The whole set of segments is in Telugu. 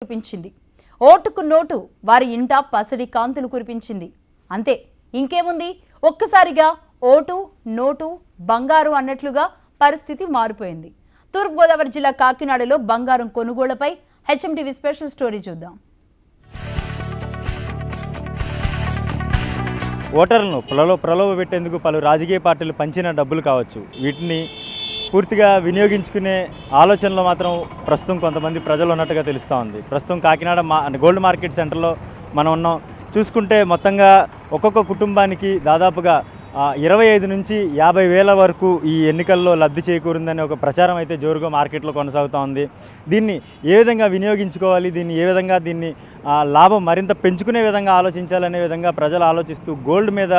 కురిపించింది. ఓటుకు నోటు వారి ఇంట పసిడి కాంతులు కురిపించింది. అంతే, ఇంకేముంది, ఒక్కసారిగా ఓటు నోటు బంగారు అన్నట్లుగా పరిస్థితి మారిపోయింది. తూర్పుగోదావరి జిల్లా కాకినాడలో బంగారం కొనుగోళ్లపై హెచ్ఎంటీవీ స్పెషల్ స్టోరీ చూద్దాం. ఓటర్లను ప్రలోభ పెట్టేందుకు పలు రాజకీయ పార్టీలు పంచిన డబ్బులు కావచ్చు, వీటిని పూర్తిగా వినియోగించుకునే ఆలోచనలో మాత్రం ప్రస్తుతం కొంతమంది ప్రజలు ఉన్నట్టుగా తెలుస్తూ ఉంది. ప్రస్తుతం కాకినాడ గోల్డ్ మార్కెట్ సెంటర్లో మనం ఉన్నాం. చూసుకుంటే మొత్తంగా ఒక్కొక్క కుటుంబానికి దాదాపుగా 25 నుంచి 50 వేల వరకు ఈ ఎన్నికల్లో లబ్ధి చేకూరిందనే ఒక ప్రచారం అయితే జోరుగా మార్కెట్లో కొనసాగుతూ ఉంది. దీన్ని ఏ విధంగా వినియోగించుకోవాలి, దీన్ని లాభం మరింత పెంచుకునే విధంగా ఆలోచించాలనే విధంగా ప్రజలు ఆలోచిస్తూ గోల్డ్ మీద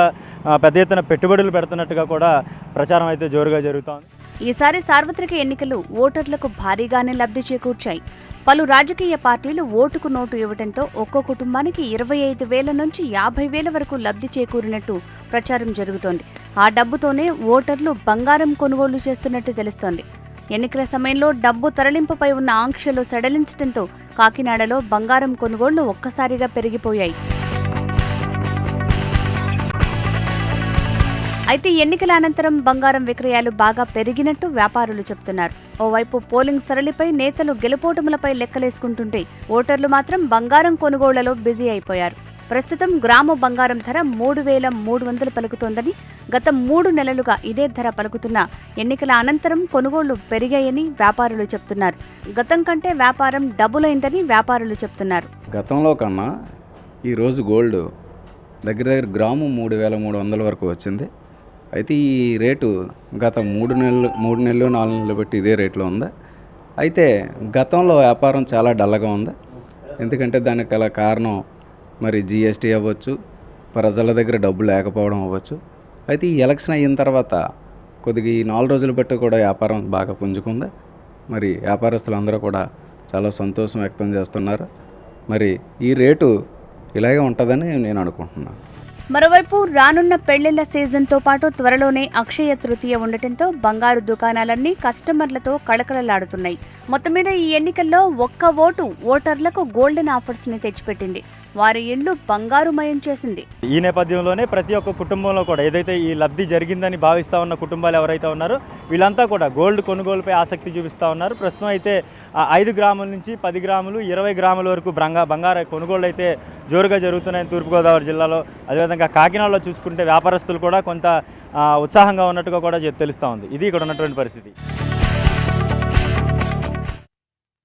పెద్ద ఎత్తున పెట్టుబడులు పెడుతున్నట్టుగా కూడా ప్రచారం అయితే జోరుగా జరుగుతోంది. ఈసారి సార్వత్రిక ఎన్నికలు ఓటర్లకు భారీగానే లబ్ధి చేకూర్చాయి. పలు రాజకీయ పార్టీలు ఓటుకు నోటు ఇవ్వడంతో ఒక్కో కుటుంబానికి 25 వేల నుంచి 50 వేల వరకు లబ్ధి చేకూరినట్టు ప్రచారం జరుగుతోంది. ఆ డబ్బుతోనే ఓటర్లు బంగారం కొనుగోలు చేస్తున్నట్టు తెలుస్తోంది. ఎన్నికల సమయంలో డబ్బు తరలింపుపై ఉన్న ఆంక్షలు సడలించడంతో కాకినాడలో బంగారం కొనుగోళ్లు ఒక్కసారిగా పెరిగిపోయాయి. అయితే ఎన్నికల అనంతరం బంగారం విక్రయాలు బాగా పెరిగినట్టు వ్యాపారులు చెబుతున్నారు. ఓవైపు పోలింగ్ సరళిపై నేతలు గెలుపోటములపై లెక్కలేసుకుంటుంటే ఓటర్లు మాత్రం బంగారం కొనుగోళ్లలో బిజీ అయిపోయారు. ప్రస్తుతం గ్రాము బంగారం ధర 3,300 పలుకుతోందని, గత 3 నెలలుగా ఇదే ధర పలుకుతున్న ఎన్నికల అనంతరం కొనుగోళ్లు పెరిగాయని వ్యాపారులు చెబుతున్నారు. గతం కంటే వ్యాపారం డబుల్ అయిందని వ్యాపారులు చెబుతున్నారు. గతంలో కన్నా ఈరోజు గోల్డ్ దగ్గర గ్రాము 3,300 వరకు వచ్చింది. అయితే ఈ రేటు గత 3 నెలలు 4 నెలలు బట్టి ఇదే రేట్లో ఉంది. అయితే గతంలో వ్యాపారం చాలా డల్గా ఉంది. ఎందుకంటే దానికి గల కారణం మరి జిఎస్టీ అవ్వచ్చు, ప్రజల దగ్గర డబ్బు లేకపోవడం అవ్వచ్చు. అయితే ఈ ఎలక్షన్ అయిన తర్వాత కొద్దిగా ఈ 4 రోజులు బట్టి కూడా వ్యాపారం బాగా పుంజుకుంది. మరి వ్యాపారస్తులందరూ కూడా చాలా సంతోషం వ్యక్తం చేస్తున్నారు. మరి ఈ రేటు ఇలాగే ఉంటుందని నేను అనుకుంటున్నాను. మరోవైపు రానున్న పెళ్లిళ్ల సీజన్తో పాటు త్వరలోనే అక్షయ తృతీయ ఉండటంతో బంగారు దుకాణాలన్నీ కస్టమర్లతో కళకళలాడుతున్నాయి. మొత్తం మీద ఈ ఎన్నికల్లో ఒక్క ఓటు ఓటర్లకు గోల్డెన్ ఆఫర్స్ ని తెచ్చిపెట్టింది. వారి ఇళ్లు బంగారుమయం చేసింది. ఈ నేపథ్యంలోనే ప్రతి ఒక్క కుటుంబంలో కూడా ఏదైతే ఈ లబ్ధి జరిగిందని భావిస్తూ ఉన్న కుటుంబాలు ఎవరైతే ఉన్నారో వీళ్ళంతా కూడా గోల్డ్ కొనుగోలుపై ఆసక్తి చూపిస్తూ ఉన్నారు. ప్రస్తుతం అయితే 5 గ్రాముల నుంచి 10 గ్రాములు 20 గ్రాముల వరకు బంగారు కొనుగోళ్ళు అయితే జోరుగా జరుగుతున్నాయి తూర్పుగోదావరి జిల్లాలో. అదేవిధంగా కాకినాడలో చూసుకుంటే వ్యాపారస్తులు కూడా కొంత ఉత్సాహంగా ఉన్నట్టుగా కూడా తెలుస్తూ ఉంది. ఇది ఇక్కడ ఉన్నటువంటి పరిస్థితి.